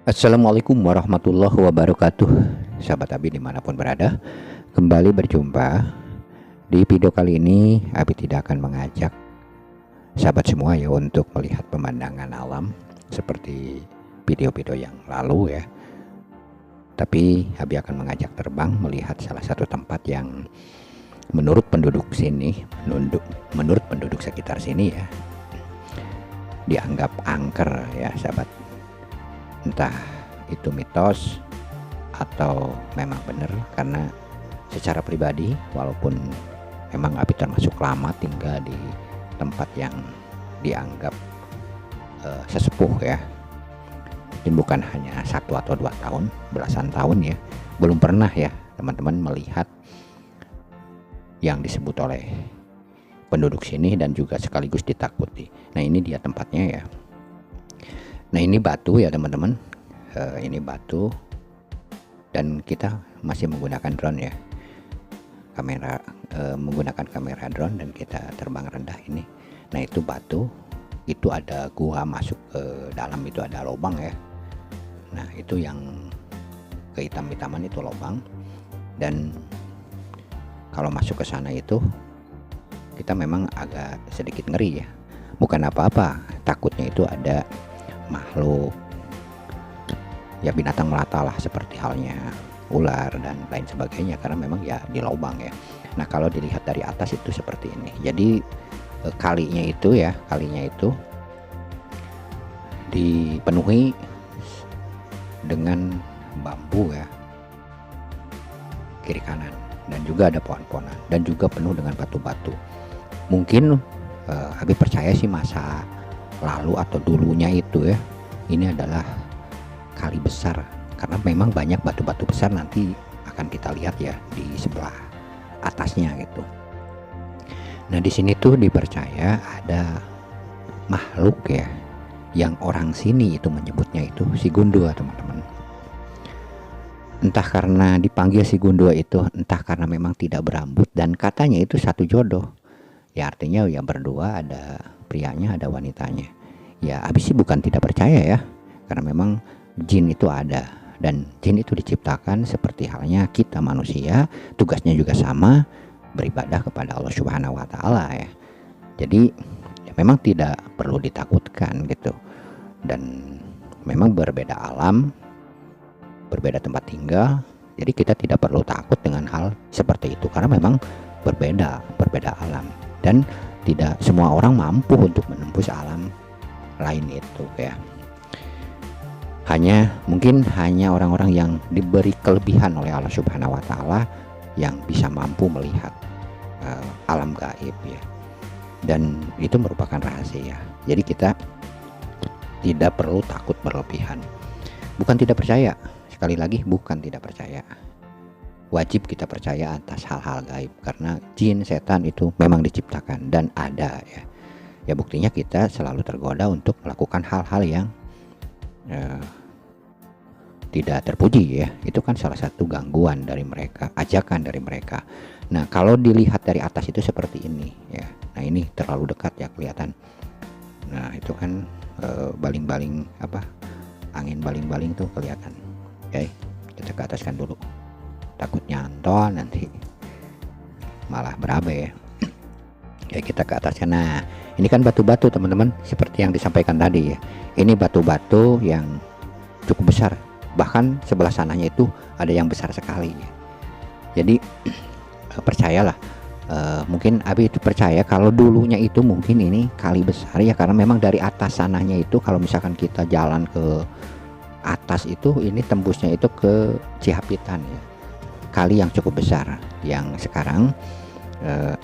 Assalamualaikum warahmatullahi wabarakatuh. Sahabat Abi dimanapun berada, kembali berjumpa. Di video kali ini Abi tidak akan mengajak sahabat semua ya untuk melihat pemandangan alam seperti video-video yang lalu ya. Tapi Abi akan mengajak terbang melihat salah satu tempat yang menurut penduduk sini, menurut penduduk sekitar sini ya, dianggap angker ya sahabat. Entah itu mitos atau memang benar, karena secara pribadi walaupun memang Abi termasuk lama tinggal di tempat yang dianggap sesepuh ya, mungkin bukan hanya 1 atau 2 tahun, belasan tahun ya, belum pernah ya teman-teman melihat yang disebut oleh penduduk sini dan juga sekaligus ditakuti. Nah ini dia tempatnya ya. Nah ini batu ya teman-teman, ini batu dan kita masih menggunakan drone ya, menggunakan kamera drone dan kita terbang rendah ini. Nah itu batu, itu ada gua masuk ke dalam, itu ada lubang ya. Nah itu yang kehitam-hitaman itu lubang, dan kalau masuk ke sana itu kita memang agak sedikit ngeri ya. Bukan apa-apa, takutnya itu ada makhluk ya, binatang melata lah, seperti halnya ular dan lain sebagainya, karena memang ya di lubang ya. Nah kalau dilihat dari atas itu seperti ini. Jadi kalinya itu dipenuhi dengan bambu ya, kiri kanan, dan juga ada pohon-pohonan dan juga penuh dengan batu-batu. Mungkin Abi percaya sih masa lalu atau dulunya itu ya, ini adalah kali besar, karena memang banyak batu-batu besar, nanti akan kita lihat ya di sebelah atasnya gitu. Nah di sini tuh dipercaya ada makhluk ya, yang orang sini itu menyebutnya itu si Gundua teman-teman. Entah karena dipanggil si Gundua itu, entah karena memang tidak berambut, dan katanya itu satu jodoh ya, artinya ya berdua, ada prianya ada wanitanya ya. Habis sih bukan tidak percaya ya, karena memang jin itu ada, dan jin itu diciptakan seperti halnya kita manusia, tugasnya juga sama, beribadah kepada Allah Subhanahu wa Ta'ala ya. Jadi ya memang tidak perlu ditakutkan gitu, dan memang berbeda alam, berbeda tempat tinggal, jadi kita tidak perlu takut dengan hal seperti itu, karena memang berbeda alam, dan tidak semua orang mampu untuk menembus alam lain itu ya. Mungkin hanya orang-orang yang diberi kelebihan oleh Allah Subhanahu wa Ta'ala yang bisa mampu melihat alam gaib ya, dan itu merupakan rahasia. Jadi kita tidak perlu takut berlebihan. Bukan tidak percaya, sekali lagi bukan tidak percaya, wajib kita percaya atas hal-hal gaib, karena jin setan itu memang diciptakan dan ada ya. Ya buktinya kita selalu tergoda untuk melakukan hal-hal yang tidak terpuji ya. Itu kan salah satu gangguan dari mereka, ajakan dari mereka. Nah kalau dilihat dari atas itu seperti ini ya. Nah ini terlalu dekat ya kelihatan. Nah itu kan baling-baling apa, angin baling-baling tuh kelihatan. Oke, kita ke ataskan dulu, takut nyantol nanti malah berabe ya. Ya kita ke ataskan. Nah ini kan batu-batu teman-teman, seperti yang disampaikan tadi ya. Ini batu-batu yang cukup besar, bahkan sebelah sananya itu ada yang besar sekali ya. Jadi percayalah, mungkin Abi itu percaya kalau dulunya itu mungkin ini kali besar ya, karena memang dari atas sananya itu kalau misalkan kita jalan ke atas itu, ini tembusnya itu ke Cihapitan ya, kali yang cukup besar, yang sekarang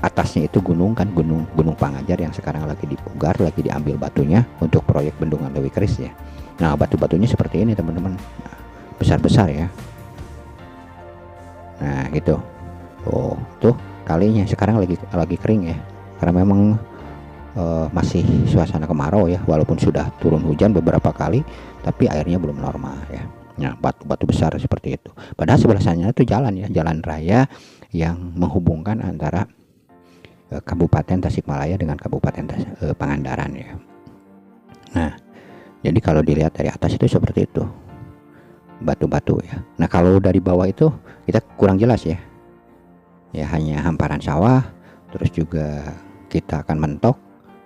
atasnya itu gunung kan, gunung Pangajar yang sekarang lagi dipugar, lagi diambil batunya untuk proyek bendungan Lewi Keris ya. Nah batu-batunya seperti ini teman-teman, nah, besar-besar ya. Nah gitu, oh tuh kalinya sekarang lagi kering ya, karena memang masih suasana kemarau ya, walaupun sudah turun hujan beberapa kali, tapi airnya belum normal ya. Nah batu-batu besar seperti itu, padahal sebelah sana itu jalan ya, jalan raya yang menghubungkan antara Kabupaten Tasikmalaya dengan Kabupaten Pangandaran ya. Nah jadi kalau dilihat dari atas itu seperti itu. batu-batu ya. Nah kalau dari bawah itu kita kurang jelas ya, ya hanya hamparan sawah, terus juga kita akan mentok.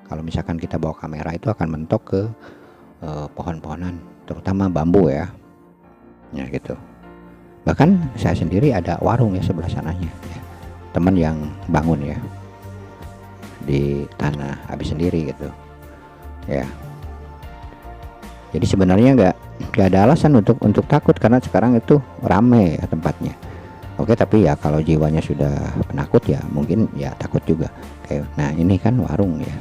Kalau misalkan kita bawa kamera itu akan mentok ke pohon-pohonan, terutama bambu ya, ya gitu. Bahkan saya sendiri ada warung ya sebelah sananya ya. Teman yang bangun ya di tanah habis sendiri gitu ya. Jadi sebenarnya nggak ada alasan untuk takut, karena sekarang itu rame ya tempatnya. Oke, tapi ya kalau jiwanya sudah penakut ya mungkin ya takut juga. Oke, nah ini kan warung ya.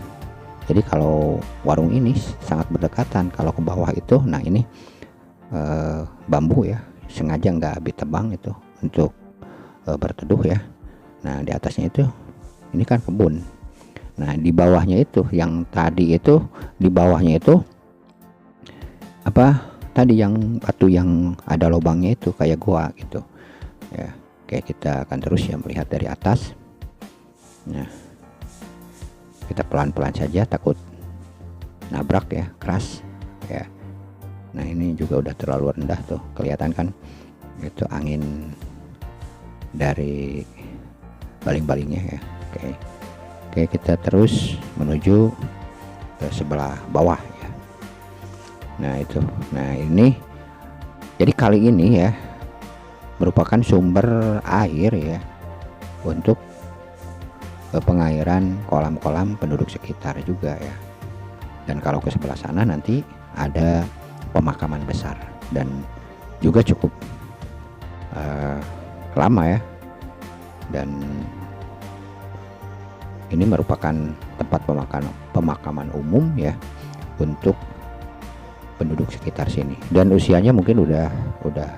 Jadi kalau warung ini sangat berdekatan, kalau ke bawah itu, nah ini bambu ya, sengaja nggak ditebang itu untuk berteduh ya. Nah di atasnya itu ini kan kebun. Nah di bawahnya itu yang tadi itu, di bawahnya itu apa tadi yang batu yang ada lubangnya itu kayak gua gitu ya. Oke, kita akan terus ya melihat dari atas. Nah kita pelan-pelan saja, takut nabrak ya, keras ya. Nah ini juga udah terlalu rendah tuh, kelihatan kan itu angin dari baling-balingnya ya. Oke, kita terus menuju ke sebelah bawah ya. Nah itu, nah ini jadi kali ini ya merupakan sumber air ya untuk pengairan kolam-kolam penduduk sekitar juga ya. Dan kalau ke sebelah sana nanti ada pemakaman besar dan juga cukup lama ya. Dan ini merupakan tempat pemakaman umum ya untuk penduduk sekitar sini, dan usianya mungkin udah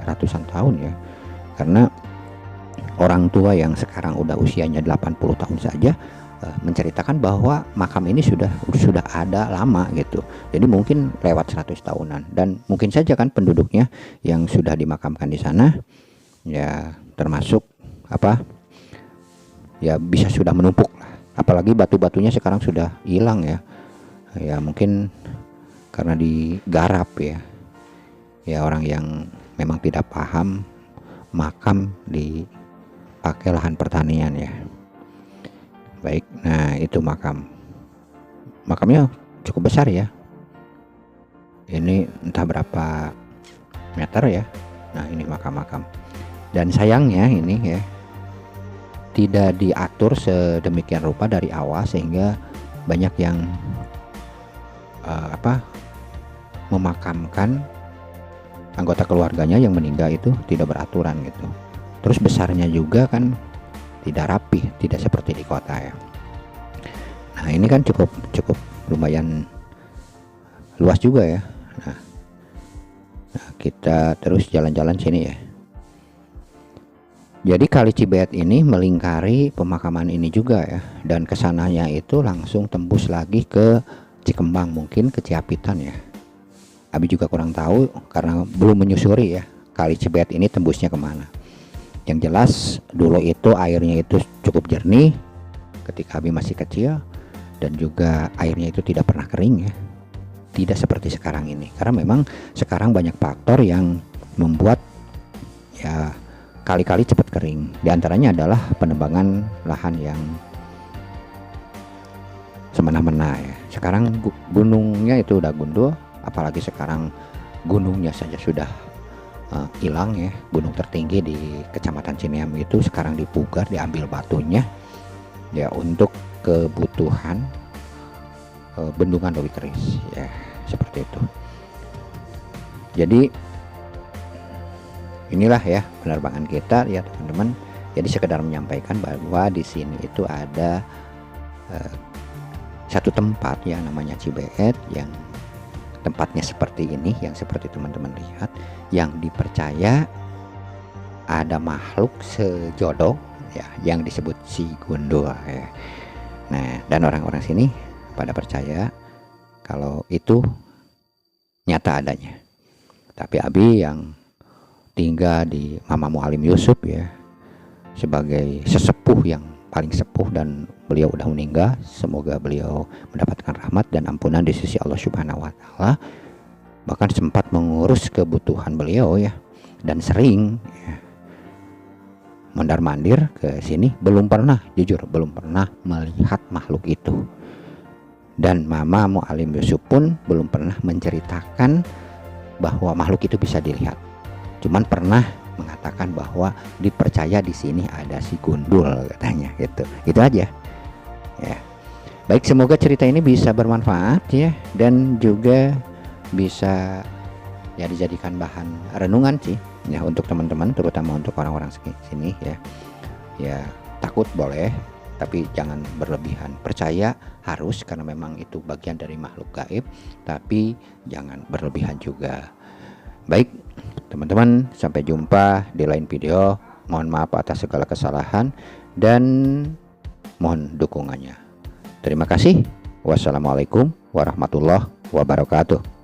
ratusan tahun ya, karena orang tua yang sekarang udah usianya 80 tahun saja menceritakan bahwa makam ini sudah ada lama gitu. Jadi mungkin lewat 100 tahunan, dan mungkin saja kan penduduknya yang sudah dimakamkan di sana ya termasuk apa ya bisa sudah menumpuk lah. Apalagi batu-batunya sekarang sudah hilang ya. Ya mungkin karena digarap ya. Ya orang yang memang tidak paham makam dipakai lahan pertanian ya. Baik, nah itu makamnya cukup besar ya. Ini entah berapa meter ya. Nah ini makam. Dan sayangnya ini ya tidak diatur sedemikian rupa dari awal, sehingga banyak yang memakamkan anggota keluarganya yang meninggal itu tidak beraturan gitu. Terus besarnya juga kan tidak rapi, tidak seperti di kota ya. Nah ini kan cukup lumayan luas juga ya. Nah kita terus jalan-jalan sini ya. Jadi Kali Cibeet ini melingkari pemakaman ini juga ya, dan kesananya itu langsung tembus lagi ke Cikembang, mungkin ke Ciapitan ya. Abi juga kurang tahu karena belum menyusuri ya Kali Cibeet ini tembusnya kemana. Yang jelas dulu itu airnya itu cukup jernih ketika Abi masih kecil, dan juga airnya itu tidak pernah kering ya, tidak seperti sekarang ini, karena memang sekarang banyak faktor yang membuat ya kali-kali cepat kering. Di antaranya adalah penebangan lahan yang semena-mena ya. Sekarang gunungnya itu udah gundul, apalagi sekarang gunungnya saja sudah hilang ya. Gunung tertinggi di Kecamatan Cineam itu sekarang dipugar, diambil batunya ya untuk kebutuhan bendungan Lewi Keris ya, seperti itu. Jadi inilah ya penerbangan kita ya teman-teman. Jadi sekedar menyampaikan bahwa di sini itu ada satu tempat ya namanya Cibeet, yang tempatnya seperti ini, yang seperti teman-teman lihat, yang dipercaya ada makhluk sejodoh ya yang disebut si Gundul ya. Nah dan orang-orang sini pada percaya kalau itu nyata adanya. Tapi Abi yang tinggal di Mama Mualim Yusuf ya, sebagai sesepuh yang paling sepuh, dan beliau udah meninggal, semoga beliau mendapatkan rahmat dan ampunan di sisi Allah Subhanahu wa taala. Bahkan sempat mengurus kebutuhan beliau ya dan sering mondar-mandir ke sini, jujur belum pernah melihat makhluk itu. Dan Mama Mu'alim Yusuf pun belum pernah menceritakan bahwa makhluk itu bisa dilihat. Cuman pernah mengatakan bahwa dipercaya di sini ada si gundul katanya gitu. Itu aja. Ya. Baik, semoga cerita ini bisa bermanfaat ya, dan juga bisa ya dijadikan bahan renungan sih ya untuk teman-teman, terutama untuk orang-orang sini ya. Ya, takut boleh, tapi jangan berlebihan. Percaya harus, karena memang itu bagian dari makhluk gaib, tapi jangan berlebihan juga. Baik teman-teman, sampai jumpa di lain video. Mohon maaf atas segala kesalahan dan mohon dukungannya. Terima kasih. Wassalamualaikum warahmatullahi wabarakatuh.